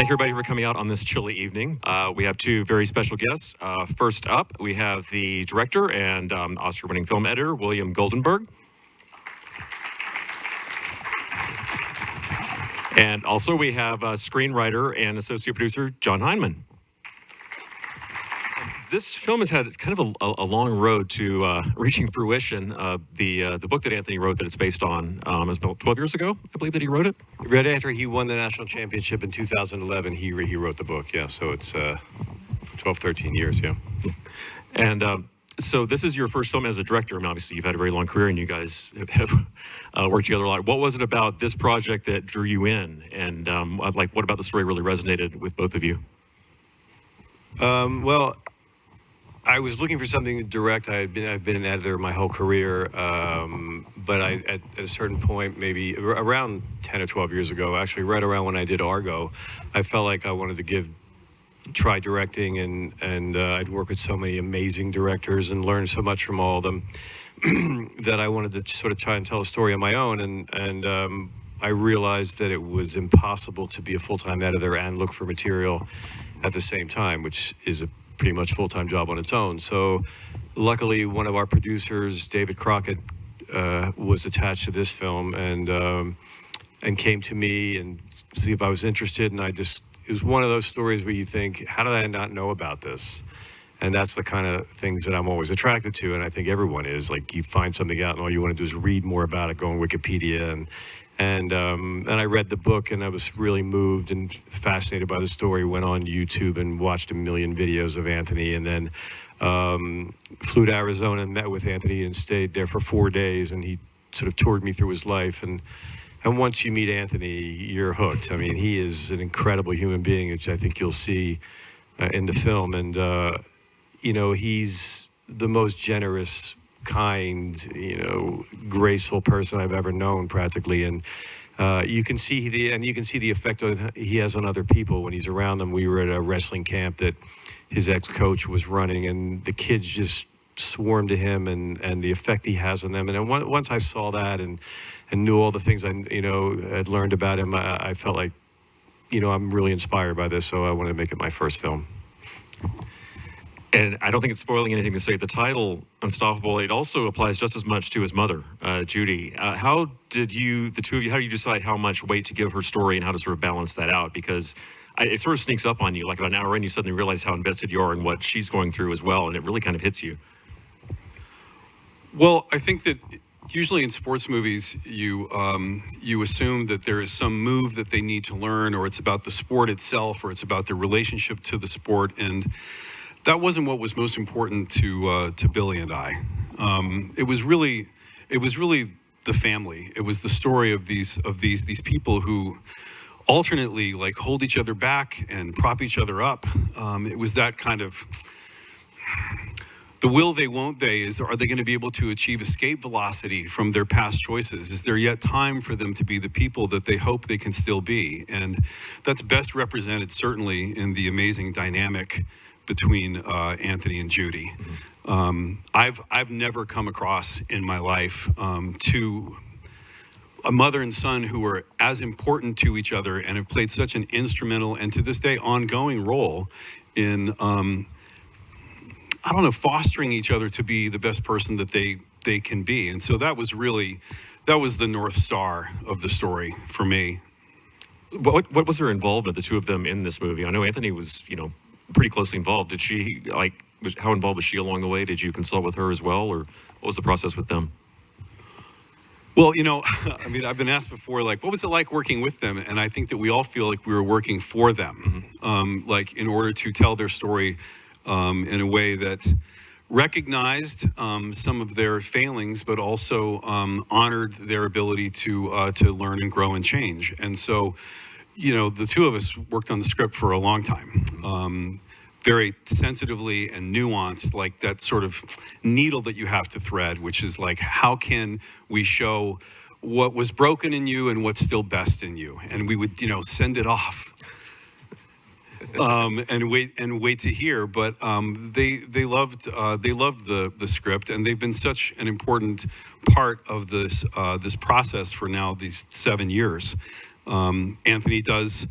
Thank you, everybody, for coming out on this chilly evening. We have two very special guests. First up, we have the director and Oscar-winning film editor, William Goldenberg. And also we have screenwriter and associate producer, John Hindman. This film has had kind of a long road to reaching fruition. The book that Anthony wrote that it's based on is about 12 years ago, I believe, that he wrote it. Right after he won the national championship in 2011, he wrote the book, yeah. So it's 12, 13 years, yeah. And so this is your first film as a director. I mean, obviously, you've had a very long career, and you guys have worked together a lot. What was it about this project that drew you in? And what about the story really resonated with both of you? Well, I was looking for something to direct. I've been an editor my whole career, but at a certain point, maybe around 10 or 12 years ago, actually right around when I did Argo, I felt like I wanted to try directing, and I'd worked with so many amazing directors and learned so much from all of them that I wanted to sort of try and tell a story on my own, and I realized that it was impossible to be a full-time editor and look for material at the same time, which is a pretty much full-time job on its own. So luckily, one of our producers, David Crockett, was attached to this film and came to me and see if I was interested. And it was one of those stories where you think, how did I not know about this? And that's the kind of things that I'm always attracted to, and I think everyone is. Like, you find something out and all you want to do is read more about it, go on Wikipedia, and I read the book, and I was really moved and fascinated by the story. Went on YouTube and watched a million videos of Anthony, and then flew to Arizona and met with Anthony and stayed there for 4 days, and he sort of toured me through his life. And once you meet Anthony, you're hooked. I mean, he is an incredible human being, which I think you'll see in the film. And, he's the most generous, kind, graceful person I've ever known, practically. And you can see the effect he has on other people when he's around them. We were at a wrestling camp that his ex-coach was running, and the kids just swarmed to him, and the effect he has on them. And then once I saw that and knew all the things I had learned about him, I felt like, I'm really inspired by this, so I wanted to make it my first film. And I don't think it's spoiling anything to say the title, Unstoppable, it also applies just as much to his mother, Judy. How did you decide how much weight to give her story and how to sort of balance that out? Because it sort of sneaks up on you, like about an hour in, you suddenly realize how invested you are in what she's going through as well, and it really kind of hits you. Well, I think that usually in sports movies, you assume that there is some move that they need to learn, or it's about the sport itself, or it's about their relationship to the sport, and that wasn't what was most important to Billy and I. It was really the family. It was the story of these people who alternately hold each other back and prop each other up. It was that kind of the will they, won't they. Are they going to be able to achieve escape velocity from their past choices? Is there yet time for them to be the people that they hope they can still be? And that's best represented certainly in the amazing dynamic between Anthony and Judy. I've never come across in my life a mother and son who are as important to each other and have played such an instrumental and to this day ongoing role in fostering each other to be the best person that they can be. And so that was the North Star of the story for me. What was their involvement, the two of them, in this movie? I know Anthony was, pretty closely involved. Did she, how involved was she along the way? Did you consult with her as well, or what was the process with them? Well, I've been asked before, what was it like working with them? And I think that we all feel like we were working for them, in order to tell their story in a way that recognized some of their failings, but also honored their ability to learn and grow and change. And so, the two of us worked on the script for a long time, very sensitively and nuanced, like that sort of needle that you have to thread, which is how can we show what was broken in you and what's still best in you? And we would, send it off and wait to hear. But they loved the script, and they've been such an important part of this process for now these 7 years. Anthony does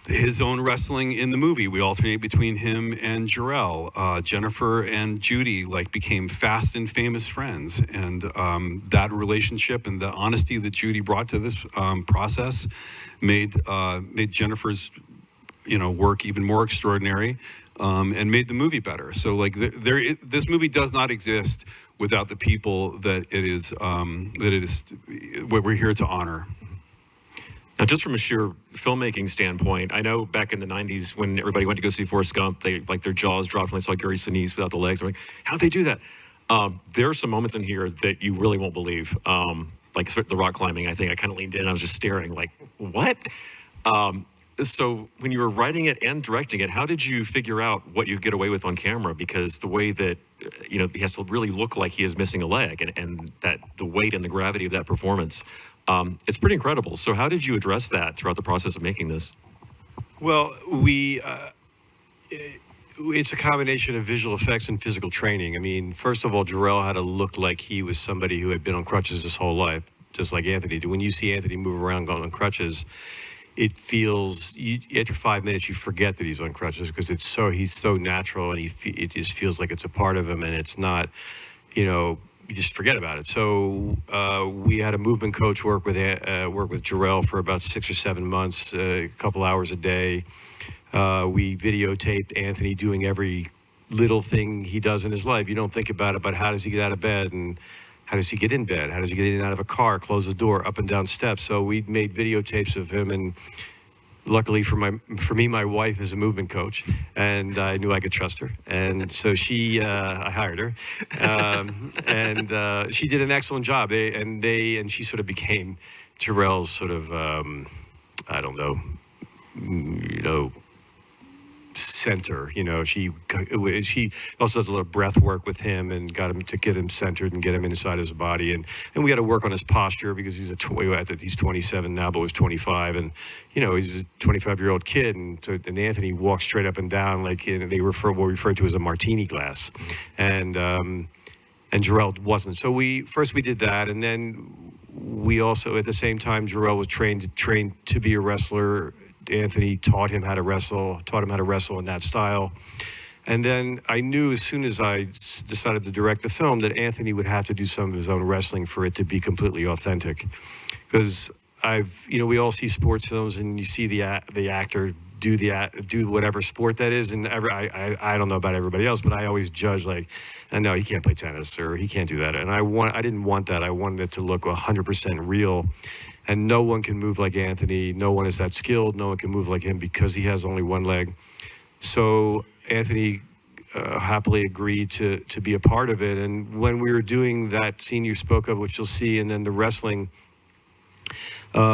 his own wrestling in the movie. We alternate between him and Jarrell. Jennifer and Judy became fast and famous friends, and that relationship and the honesty that Judy brought to this process made Jennifer's work even more extraordinary, and made the movie better. So this movie does not exist without the people that it is what we're here to honor. Now, just from a sheer filmmaking standpoint, I know back in the 90s when everybody went to go see Forrest Gump, their jaws dropped when they saw Gary Sinise without the legs. They're like, how'd they do that? There are some moments in here that you really won't believe. Like the rock climbing, I think I kind of leaned in. I was just staring like, what? So when you were writing it and directing it, how did you figure out what you get away with on camera? Because the way that, he has to really look like he is missing a leg, and that the weight and the gravity of that performance, it's pretty incredible. So how did you address that throughout the process of making this? Well, it's a combination of visual effects and physical training. I mean, first of all, Jarrell had to look like he was somebody who had been on crutches his whole life, just like Anthony did. When you see Anthony move around going on crutches, it feels, after 5 minutes, you forget that he's on crutches because he's so natural, and it just feels like it's a part of him, and it's not, you just forget about it. So we had a movement coach work with Jarrell for about 6 or 7 months, a couple hours a day. We videotaped Anthony doing every little thing he does in his life. You don't think about it, but how does he get out of bed, and how does he get in bed? How does he get in and out of a car, close the door, up and down steps? So we made videotapes of him, and luckily for me, my wife is a movement coach, and I knew I could trust her. And so I hired her, and she did an excellent job. She sort of became Jarrell's sort of, I don't know, center. She also does a little breath work with him and got him to get him centered and get him inside his body, and we had to work on his posture because he's 27 now, but was 25, and he's a 25-year-old kid, and Anthony walks straight up and down like they refer to as a martini glass, and Jarrell wasn't. So we did that, and then we also at the same time Jarrell was trained to be a wrestler. Anthony taught him how to wrestle in that style. And then I knew as soon as I decided to direct the film that Anthony would have to do some of his own wrestling for it to be completely authentic. Because we all see sports films and you see the actor do whatever sport that is, and I don't know about everybody else, but I always judge no, he can't play tennis or he can't do that. And I didn't want that. I wanted it to look 100% real. And no one can move like Anthony. No one is that skilled. No one can move like him because he has only one leg. So Anthony happily agreed to be a part of it. And when we were doing that scene you spoke of, which you'll see, and then the wrestling,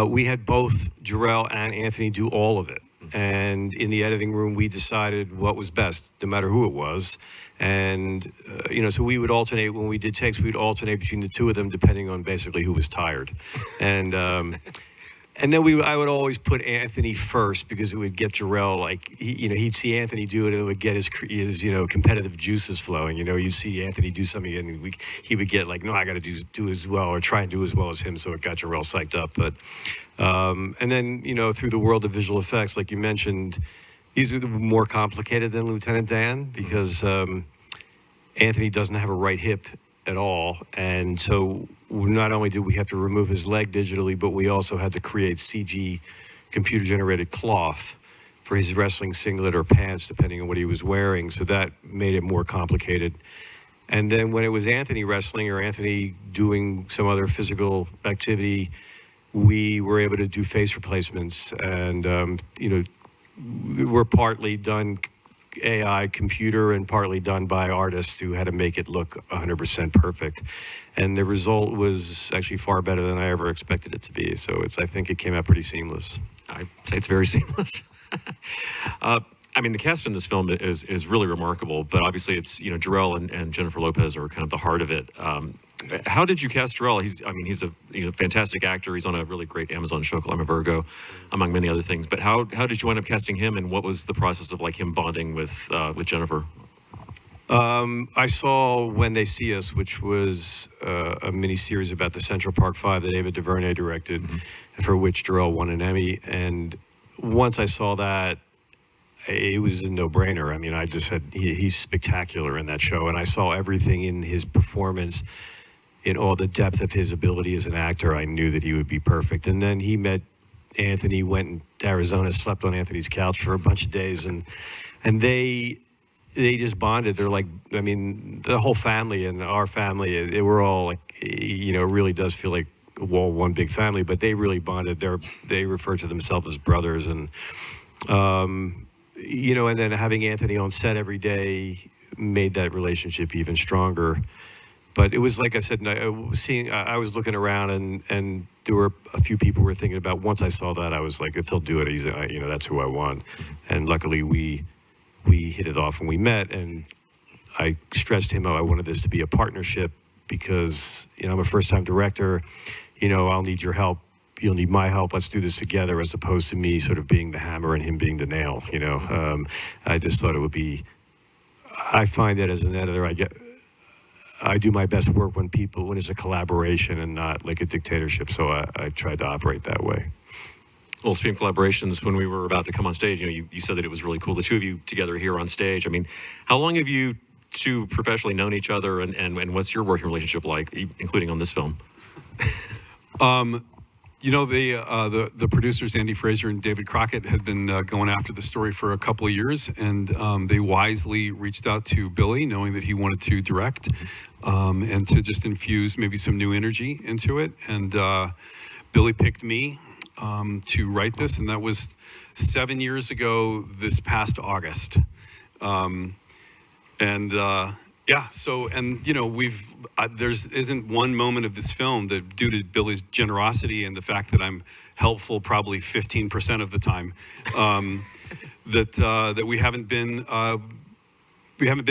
we had both Jarrell and Anthony do all of it. And in the editing room, we decided what was best, no matter who it was. And, so we would alternate when we did takes, we'd alternate between the two of them, depending on basically who was tired. And then I would always put Anthony first because it would get Jarrell, he'd see Anthony do it and it would get his competitive juices flowing. You'd see Anthony do something and he would get no, I got to do as well, or try and do as well as him. So it got Jarrell psyched up. But, and then, through the world of visual effects, like you mentioned, these are more complicated than Lieutenant Dan because Anthony doesn't have a right hip at all. And so not only did we have to remove his leg digitally, but we also had to create CG computer-generated cloth for his wrestling singlet or pants, depending on what he was wearing. So that made it more complicated. And then when it was Anthony wrestling or Anthony doing some other physical activity, we were able to do face replacements. And, were partly done AI computer and partly done by artists who had to make it look 100% perfect. And the result was actually far better than I ever expected it to be. So I think it came out pretty seamless. I'd say it's very seamless. The cast in this film is really remarkable, but obviously it's, Jarrell and Jennifer Lopez are kind of the heart of it. How did you cast Jarrell? He's a fantastic actor. He's on a really great Amazon show called I'm a Virgo, among many other things. But how did you end up casting him, and what was the process of him bonding with Jennifer? I saw When They See Us, which was a mini-series about the Central Park Five that Ava DuVernay directed, for which Jarrell won an Emmy. And once I saw that, it was a no-brainer. I mean, I just said he's spectacular in that show, and I saw everything in his performance, in all the depth of his ability as an actor. I knew that he would be perfect. And then he met Anthony, went to Arizona, slept on Anthony's couch for a bunch of days, and they just bonded. They're like, I mean, the whole family and our family, they were all like, you know, it really does feel like one big family, but they really bonded. They refer to themselves as brothers, and you know, and then having Anthony on set every day made that relationship even stronger. But it was like I said, I was looking around, and there were a few people who were thinking about. Once I saw that, I was like, if he'll do it, you know, that's who I want. And luckily, we hit it off when we met, and I stressed him out. I wanted this to be a partnership because, you know, I'm a first-time director. You know, I'll need your help. You'll need my help. Let's do this together, as opposed to me sort of being the hammer and him being the nail. You know, I just thought it would be. I find that as an editor, I do my best work when it's a collaboration and not like a dictatorship. So I tried to operate that way. Well, speaking of collaborations, when we were about to come on stage, you know, you said that it was really cool, the two of you together here on stage. I mean, how long have you two professionally known each other, and what's your working relationship like, including on this film? You know, the producers, Andy Fraser and David Crockett, had been going after the story for a couple of years, and they wisely reached out to Billy, knowing that he wanted to direct, and to just infuse maybe some new energy into it. And Billy picked me to write this, and that was 7 years ago this past August. Yeah, so, and, you know, isn't one moment of this film that, due to Billy's generosity and the fact that I'm helpful probably 15% of the time, that we haven't been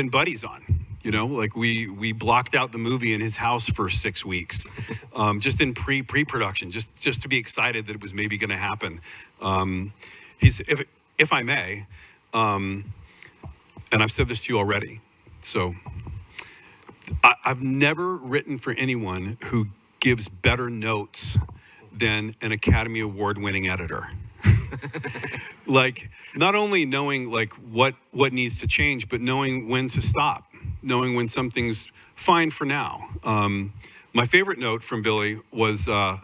buddies on. You know, like we blocked out the movie in his house for 6 weeks, just in pre-production, just to be excited that it was maybe going to happen. If I may, and I've said this to you already, so I've never written for anyone who gives better notes than an Academy Award winning editor. Like, not only knowing like what needs to change, but knowing when to stop, knowing when something's fine for now. My favorite note from Billy was there'd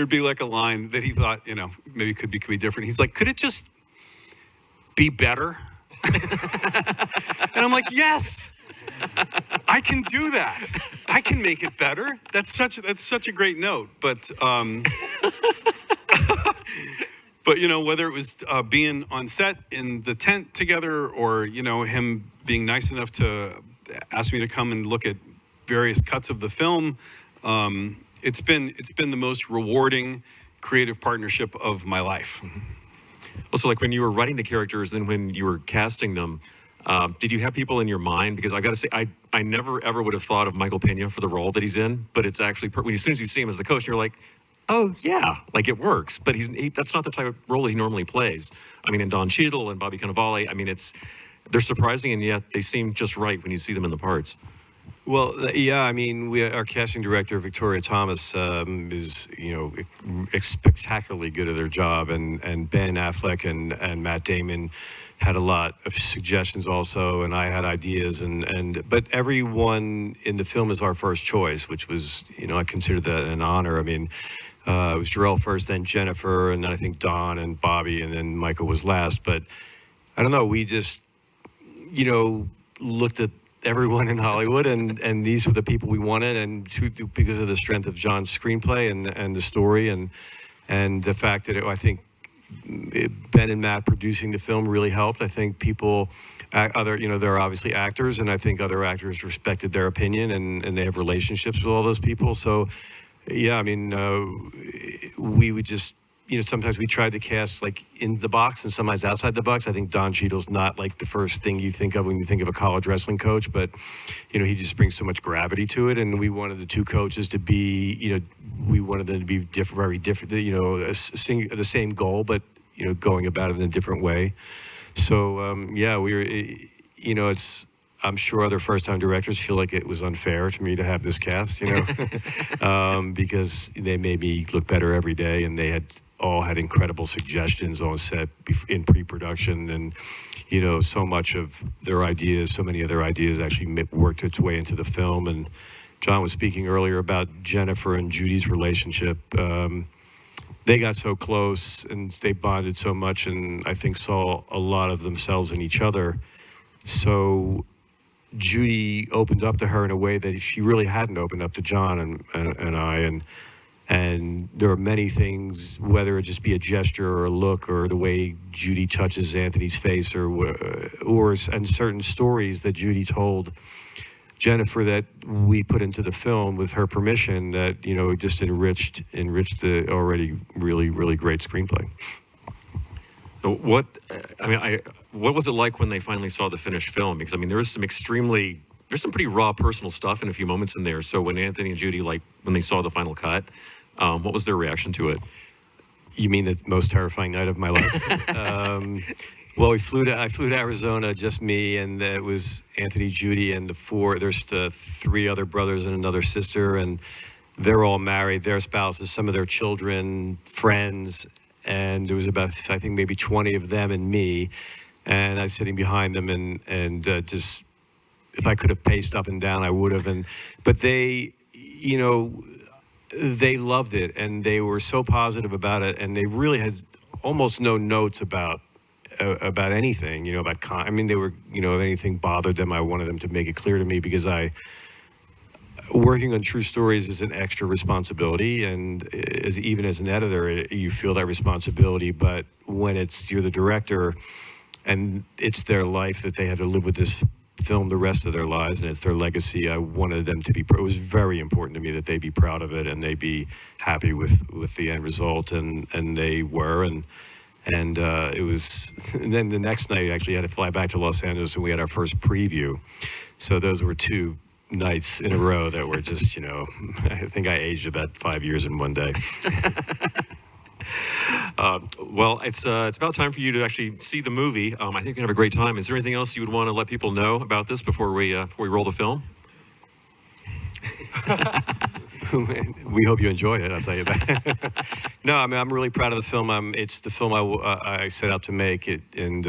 be like a line that he thought, you know, maybe could be different. He's like, could it just be better? And I'm like, yes, I can do that. I can make it better. That's such a great note. But but you know, whether it was being on set in the tent together, or, you know, him being nice enough to ask me to come and look at various cuts of the film, it's been the most rewarding creative partnership of my life. Well, so like when you were writing the characters and when you were casting them, did you have people in your mind? Because I got to say, I never ever would have thought of Michael Pena for the role that he's in, but it's actually, as soon as you see him as the coach, you're like, oh yeah, like it works. But that's not the type of role he normally plays. I mean, in Don Cheadle and Bobby Cannavale, I mean, they're surprising, and yet they seem just right when you see them in the parts. Well, yeah, I mean, our casting director, Victoria Thomas, is, you know, spectacularly good at their job, and Ben Affleck and Matt Damon had a lot of suggestions also, and I had ideas, but everyone in the film is our first choice, which was, you know, I considered that an honor. I mean, it was Jarrell first, then Jennifer, and then I think Don and Bobby, and then Michael was last. But I don't know, we just, you know, looked at everyone in Hollywood, and these were the people we wanted, and because of the strength of John's screenplay and the story, and the fact that I think Ben and Matt producing the film really helped. I think people, you know, they're obviously actors, and I think other actors respected their opinion, and they have relationships with all those people. So, yeah, I mean, we would just, you know, sometimes we tried to cast like in the box and sometimes outside the box. I think Don Cheadle's not like the first thing you think of when you think of a college wrestling coach, but, you know, he just brings so much gravity to it. And we wanted the two coaches to be, you know, we wanted them to be very different, you know, the same goal, but, you know, going about it in a different way. So, yeah, we were, you know, I'm sure other first-time directors feel like it was unfair to me to have this cast, you know, because they made me look better every day, and they had all had incredible suggestions on set in pre-production, and so much of their ideas, so many of their ideas actually worked its way into the film. And John was speaking earlier about Jennifer and Judy's relationship. They got so close and they bonded so much, and I think saw a lot of themselves in each other. So Judy opened up to her in a way that she really hadn't opened up to John and I. And there are many things, whether it just be a gesture or a look or the way Judy touches Anthony's face and certain stories that Judy told Jennifer that we put into the film with her permission that, just enriched the already really, really great screenplay. So what was it like when they finally saw the finished film? Because there's some pretty raw personal stuff in a few moments in there. So when Anthony and Judy, when they saw the final cut, what was their reaction to it? You mean the most terrifying night of my life? Well, I flew to Arizona, just me, and it was Anthony, Judy, and there's three other brothers and another sister, and they're all married, their spouses, some of their children, friends, and there was about, I think, maybe 20 of them and me, and I was sitting behind them, and just, if I could have paced up and down, I would have, but they, they loved it, and they were so positive about it, and they really had almost no notes about anything, they were, if anything bothered them, I wanted them to make it clear to me, because working on true stories is an extra responsibility, and even as an editor, you feel that responsibility, but when you're the director, and it's their life that they have to live with this film the rest of their lives, and it's their legacy, I wanted them to be, it was very important to me that they be proud of it, and they be happy with the end result, and they were, and it was, and then the next night, actually had to fly back to Los Angeles, and we had our first preview. So those were 2 nights in a row that were just, I think I aged about 5 years in one day. Well, it's about time for you to actually see the movie. I think you're gonna have a great time. Is there anything else you would want to let people know about this before we roll the film? We hope you enjoy it, I'll tell you that. No, I'm really proud of the film. It's the film I set out to make it, and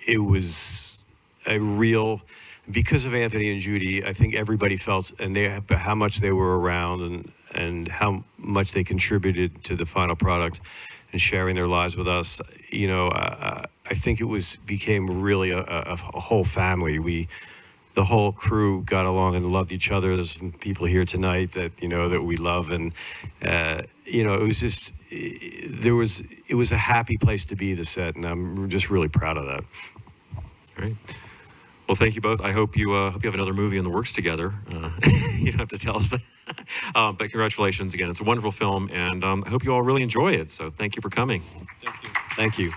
it was a real, because of Anthony and Judy, I think everybody felt, and how much they were around, and how much they contributed to the final product and sharing their lives with us. I think it became really a whole family. The whole crew got along and loved each other. There's some people here tonight that that we love, and it was just it was a happy place to be, the set, and I'm just really proud of that. Great. Well, thank you both. I hope you have another movie in the works together. You don't have to tell us, but congratulations again. It's a wonderful film, and I hope you all really enjoy it. So thank you for coming. Thank you.